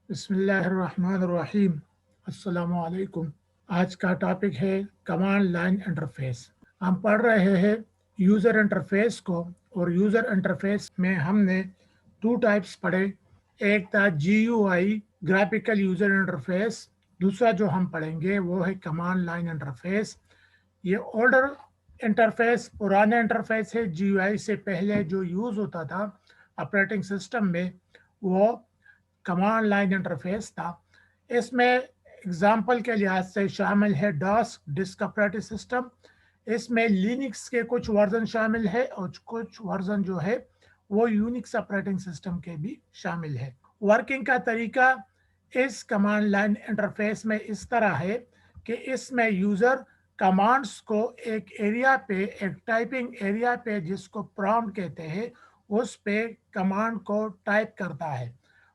बिस्मिल्लाहिर्रहमानिर्रहीम। अस्सलामु अलैकुम। आज का टॉपिक है कमांड लाइन इंटरफेस। हम पढ़ रहे हैं यूज़र इंटरफेस को, और यूज़र इंटरफेस में हमने टू टाइप्स पढ़े। एक था GUI ग्राफिकल यूज़र इंटरफेस, दूसरा जो हम पढ़ेंगे वो है कमांड लाइन इंटरफेस। ये ओल्डर इंटरफेस, पुराना इंटरफेस है। GUI से पहले जो यूज़ होता था ऑपरेटिंग सिस्टम में, वो कमांड लाइन इंटरफेस था। इसमें एग्जाम्पल के लिहाज से शामिल है डॉस, डिस्क ऑपरेटिंग सिस्टम। इसमें लिनक्स के कुछ वर्जन शामिल है और कुछ वर्जन जो है वो यूनिक्स ऑपरेटिंग सिस्टम के भी शामिल है। वर्किंग का तरीका इस कमांड लाइन इंटरफेस में इस तरह है कि इसमें यूज़र कमांड्स को एक एरिया पे, एक टाइपिंग एरिया पे जिसको प्रॉम्प्ट कहते हैं, उस पे कमांड को टाइप करता है,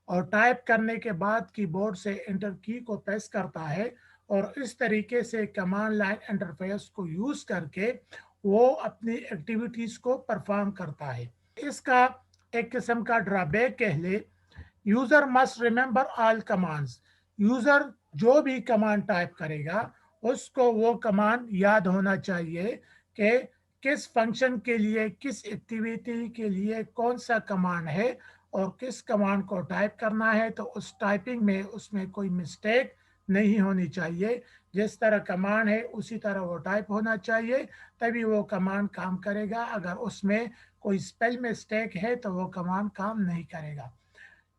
और टाइप करने के बाद कीबोर्ड से एंटर की को प्रेस करता है, और इस तरीके से कमांड लाइन इंटरफेस को यूज़ करके वो अपनी एक्टिविटीज़ को परफॉर्म करता है। इसका एक किस्म का ड्रॉबैक कह ले, user must remember all commands. User जो भी कमांड टाइप करेगा उसको वो कमांड याद होना चाहिए कि किस फंक्शन के लिए, किस एक्टिविटी के लिए कौन सा कमांड है और किस कमांड को टाइप करना है। तो उस टाइपिंग में उसमें कोई मिस्टेक नहीं होनी चाहिए। जिस तरह कमांड है उसी तरह वो टाइप होना चाहिए, तभी वो कमांड काम करेगा। अगर उसमें कोई स्पेल मिस्टेक है तो वो कमांड काम नहीं करेगा।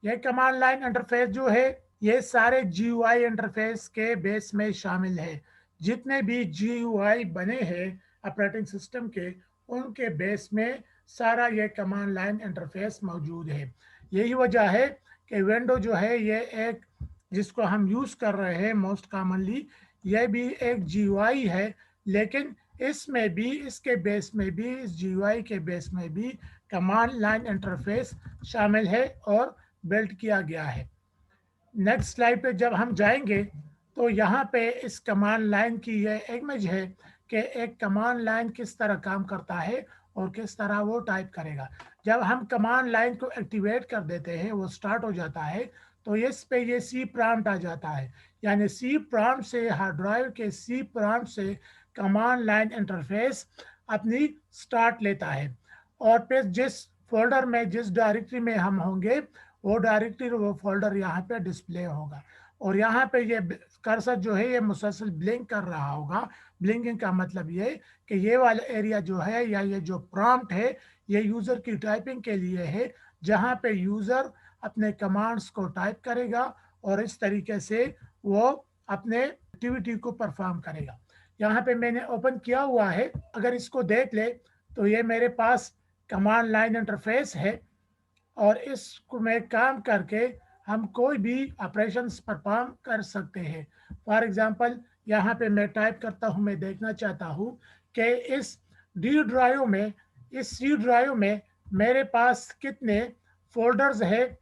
ये कमांड लाइन इंटरफेस जो है ये सारे GUI इंटरफेस के बेस में शामिल है। जितने भी GUI बने हैं ऑपरेटिंग सिस्टम के, उनके बेस में सारा ये कमांड लाइन इंटरफेस मौजूद है। यही वजह है कि विंडो जो है ये एक, जिसको हम यूज़ कर रहे हैं मोस्ट कॉमनली, ये भी एक GUI है, लेकिन इसमें भी, इसके बेस में भी, इस GUI के बेस में भी कमांड लाइन इंटरफेस शामिल है और बिल्ड किया गया है। नेक्स्ट स्लाइड पे जब हम जाएंगे तो यहाँ पे इस कमांड लाइन की ये इमेज है कि एक कमांड लाइन किस तरह काम करता है और किस तरह वो टाइप करेगा। जब हम कमांड लाइन को एक्टिवेट कर देते हैं, वो स्टार्ट हो जाता है, तो इस पे ये सी प्रॉम्प्ट आ जाता है। यानी सी प्रॉम्प्ट से, हार्ड ड्राइव के सी प्रॉम्प्ट से कमांड लाइन इंटरफेस अपनी स्टार्ट लेता है, और फिर जिस फोल्डर में, जिस डायरेक्टरी में हम होंगे, वो डायरेक्टरी, वो फोल्डर यहाँ पे डिस्प्ले होगा। और यहाँ पे ये कर्सर जो है ये मुसलसल ब्लिंक कर रहा होगा। ब्लिंकिंग का मतलब ये कि ये वाला एरिया जो है, या ये जो प्रॉम्प्ट है, ये यूज़र की टाइपिंग के लिए है, जहाँ पे यूज़र अपने कमांड्स को टाइप करेगा और इस तरीके से वो अपने एक्टिविटी को परफॉर्म करेगा। यहाँ पे मैंने ओपन किया हुआ है, अगर इसको देख ले तो ये मेरे पास कमांड लाइन इंटरफेस है, और इसको में काम करके हम कोई भी ऑपरेशंस परफॉर्म कर सकते हैं। फॉर एग्जांपल यहाँ पे मैं टाइप करता हूँ, मैं देखना चाहता हूँ कि इस डी ड्राइव में, इस सी ड्राइव में मेरे पास कितने फोल्डर्स है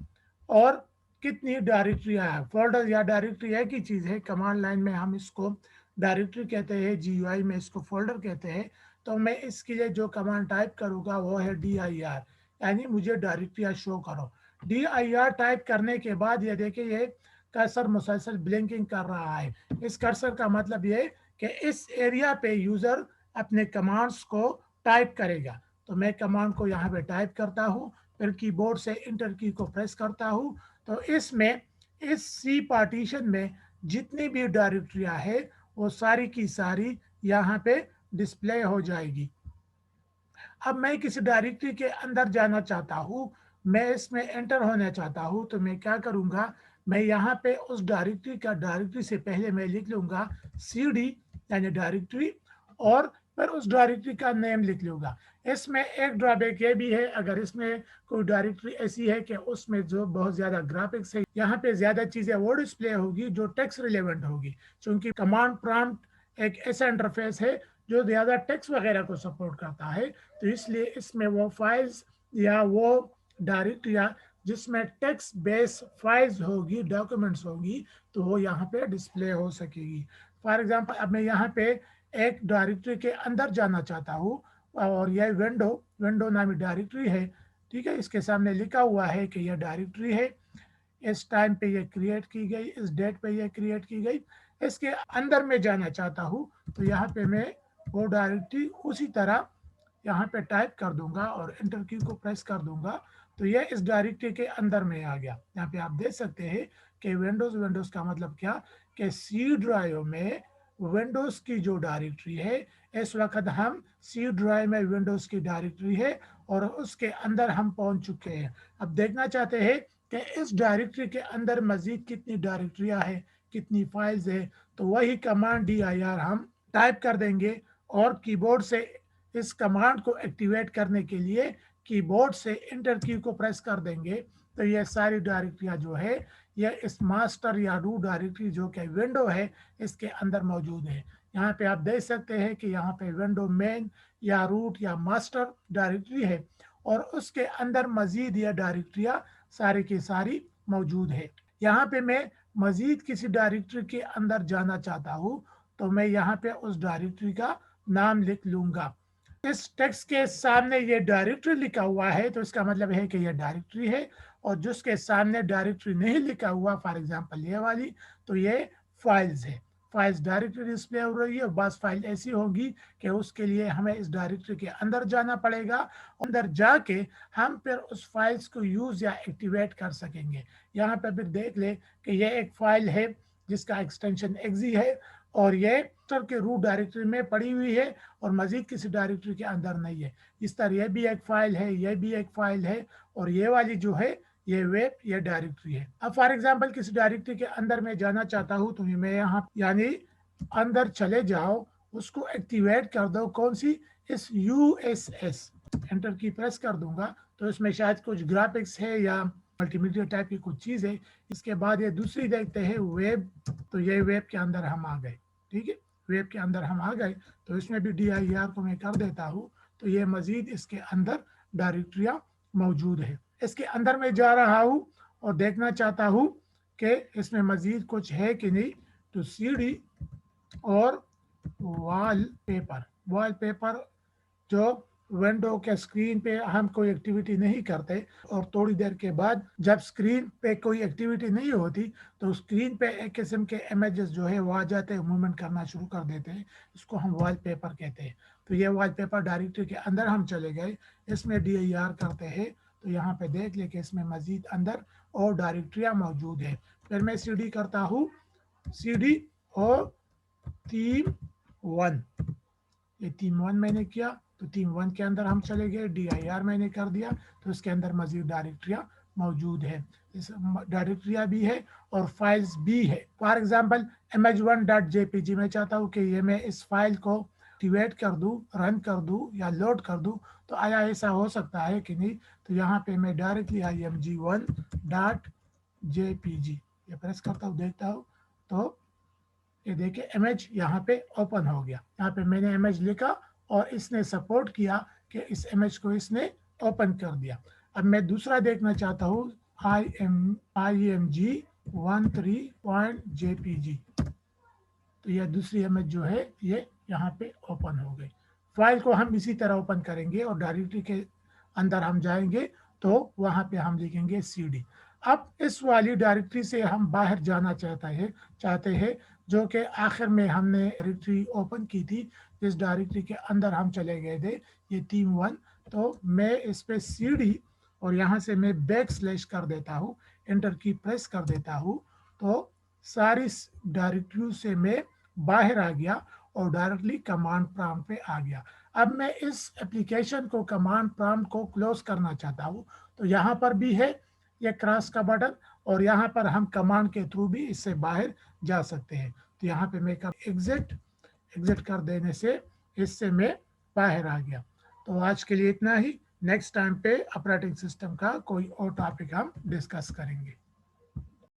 और कितनी डायरेक्टरियाँ हैं। फोल्डर या डायरेक्टरी एक ही चीज़ है। कमांड लाइन में हम इसको डायरेक्टरी कहते हैं, GUI में इसको फोल्डर कहते हैं। तो मैं इसके लिए जो कमांड टाइप करूँगा वो है dir, यानी मुझे डायरेक्टरियाँ शो करो। dir टाइप करने के बाद ये देखिए, ये कर्सर मुसलसल ब्लिंकिंग कर रहा है। इस कर्सर का मतलब ये कि इस एरिया पे यूज़र अपने कमांड्स को टाइप करेगा। तो मैं कमांड को यहाँ पे टाइप करता हूँ, फिर कीबोर्ड से इंटर की को प्रेस करता हूँ, तो इसमें, इस सी पार्टीशन में जितनी भी डायरेक्टरियाँ है वो सारी की सारी यहाँ पे डिस्प्ले हो जाएगी। अब मैं किसी डायरेक्टरी के अंदर जाना चाहता हूँ, मैं इसमें एंटर होना चाहता हूँ, तो मैं क्या करूँगा, मैं यहाँ पे उस डायरेक्टरी का, डायरेक्टरी से पहले मैं लिख लूँगा CD यानी डायरेक्टरी, और फिर उस डायरेक्टरी का नेम लिख लूँगा। इसमें एक ड्रॉबैक ये भी है, अगर इसमें कोई डायरेक्टरी ऐसी है कि उसमें जो बहुत ज़्यादा ग्राफिक्स है, यहाँ पे ज़्यादा चीज़ें वो डिस्प्ले होगी जो टेक्स्ट रिलेवेंट होगी, क्योंकि कमांड प्रॉम्प्ट एक ऐसा इंटरफेस है जो ज़्यादा टेक्स्ट वगैरह को सपोर्ट करता है। तो इसलिए इसमें वो फाइल्स या वो डायरेक्टरियाँ जिसमें टेक्स्ट बेस फाइल्स होगी, डॉक्यूमेंट्स होगी, तो वो यहाँ पे डिस्प्ले हो सकेगी। फॉर एग्जांपल अब मैं यहाँ पे एक डायरेक्टरी के अंदर जाना चाहता हूँ, और यह विंडो नामी डायरेक्टरी है, ठीक है। इसके सामने लिखा हुआ है कि यह डायरेक्टरी है। इस टाइम पे ये क्रिएट की गई, इस डेट पे ये क्रिएट की गई, इसके अंदर में जाना चाहता हूँ तो यहाँ पे मैं वो डायरेक्टरी उसी तरह यहाँ पे टाइप कर दूंगा और एंटर की को प्रेस कर दूंगा तो ये इस डायरेक्टरी के अंदर में आ गया। यहाँ पे आप देख सकते हैं कि विंडोज का मतलब क्या कि सी ड्राइव में विंडोज की जो डायरेक्टरी है, इस वक्त हम सी ड्राइव में विंडोज की डायरेक्टरी है और उसके अंदर हम पहुंच चुके हैं। अब देखना चाहते हैं कि इस डायरेक्टरी के अंदर मजीद कितनी डायरेक्टरियां हैं, कितनी फाइल्स है, तो वही कमांड dir हम टाइप कर देंगे और कीबोर्ड से इस कमांड को एक्टिवेट करने के लिए कीबोर्ड से एंटर की को प्रेस कर देंगे तो ये सारी डायरेक्टरियां जो है ये इस मास्टर या रूट डायरेक्टरी जो कि विंडो है इसके अंदर मौजूद है। यहाँ पे आप देख सकते हैं कि यहाँ पे विंडो मेन या रूट या मास्टर डायरेक्टरी है और उसके अंदर मजीद ये डायरेक्टरियां सारी की सारी मौजूद है। यहाँ पे मैं मजीद किसी डायरेक्टरी के अंदर जाना चाहता हूँ तो मैं यहाँ पे उस डायरेक्टरी का नाम लिख लूंगा। इस टेक्स्ट के सामने ये डायरेक्टरी लिखा हुआ है तो इसका मतलब है कि ये डायरेक्टरी है और जिसके सामने डायरेक्टरी नहीं लिखा हुआ, फॉर एग्जांपल ये वाली, तो ये फाइल्स है। फाइल्स डायरेक्टरी डिस्प्ले हो रही है और बस फाइल ऐसी होगी कि उसके लिए हमें इस डायरेक्टरी के अंदर जाना पड़ेगा, अंदर जाके हम फिर उस फाइल्स को यूज या एक्टिवेट कर सकेंगे। यहाँ पे भी देख ले कि ये एक फाइल है जिसका एक्सटेंशन exe है और ये के रूट डायरेक्टरी में पड़ी हुई है और मजीद किसी डायरेक्टरी के अंदर नहीं है। इस तरह ये भी एक फाइल है, ये भी एक फाइल है और ये वाली जो है ये वेब ये डायरेक्टरी है। अब फॉर एग्जांपल किसी डायरेक्टरी के अंदर मैं जाना चाहता हूँ तो मैं यहाँ यानी अंदर चले जाओ, उसको एक्टिवेट कर दो, कौन सी, इस USS एंटर की प्रेस कर दूंगा तो इसमें शायद कुछ ग्राफिक्स है या मल्टीमीडिया टाइप की कुछ चीज है। इसके बाद ये दूसरी देखते हैं वेब, तो ये वेब के अंदर हम आ गए। ठीक है, वेब के अंदर हम आ गए तो इसमें भी dir को मैं कर देता हूँ तो ये मजीद इसके अंदर डायरेक्टरियां मौजूद है। इसके अंदर मैं जा रहा हूँ और देखना चाहता हूँ कि इसमें मजीद कुछ है कि नहीं, तो CD और वॉलपेपर जो विंडो के स्क्रीन पे हम कोई एक्टिविटी नहीं करते और थोड़ी देर के बाद जब स्क्रीन पे कोई एक्टिविटी नहीं होती तो स्क्रीन पे एक किस्म के इमेजेस जो है वो आ जाते हैं, मूवमेंट करना शुरू कर देते हैं, इसको हम वॉलपेपर कहते हैं। तो ये वॉलपेपर डायरेक्टरी के अंदर हम चले गए, इसमें dir करते हैं तो यहाँ पे देख ले कि इसमें मजीद अंदर और डायरेक्टरियाँ मौजूद है। फिर मैं CD करता हूँ, CD और theme1, ये theme1 मैंने किया तो theme1 के अंदर हम चले गए, dir मैंने कर दिया तो इसके अंदर मजीद डायरेक्टरियाँ मौजूद है, इस डायरेक्टरियाँ भी है और फाइल्स भी है। फॉर एग्जांपल image1.jpg मैं चाहता हूँ कि ये मैं इस फाइल को एक्टिवेट कर दूँ, रन कर दूँ या लोड कर दूँ, तो आया ऐसा हो सकता है कि नहीं, तो यहाँ पे मैं डायरेक्टली img1.jpg ये प्रेस करता हूँ, देखता हूँ तो ये देखिए इमेज यहाँ पे ओपन हो गया। यहाँ पे मैंने इमेज लिखा और इसने सपोर्ट किया कि इस इमेज को इसने ओपन कर दिया। अब मैं दूसरा देखना चाहता हूँ img13.jpg, तो यह दूसरी इमेज जो है ये यहाँ पे ओपन हो गई। फाइल को हम इसी तरह ओपन करेंगे और डायरेक्टरी के अंदर हम जाएंगे तो वहाँ पे हम लिखेंगे CD। अब इस वाली डायरेक्टरी से हम बाहर जाना चाहते हैं जो कि आखिर में हमने डायरेक्टरी ओपन की थी, जिस डायरेक्टरी के अंदर हम चले गए थे, ये theme1, तो मैं इस पे CD और यहाँ से मैं बैकस्लैश कर देता हूँ, एंटर की प्रेस कर देता हूँ तो सारी डायरेक्टरी से मैं बाहर आ गया और डायरेक्टली कमांड प्रॉम्प्ट पे आ गया। अब मैं इस एप्लीकेशन को कमांड प्रॉम्प्ट को क्लोज करना चाहता हूँ तो यहाँ पर भी है ये क्रॉस का बटन और यहाँ पर हम कमांड के थ्रू भी इससे बाहर जा सकते हैं। तो यहाँ पे मैं एग्जिट कर देने से इससे मैं बाहर आ गया। तो आज के लिए इतना ही, नेक्स्ट टाइम पे ऑपरेटिंग सिस्टम का कोई और टॉपिक हम डिस्कस करेंगे।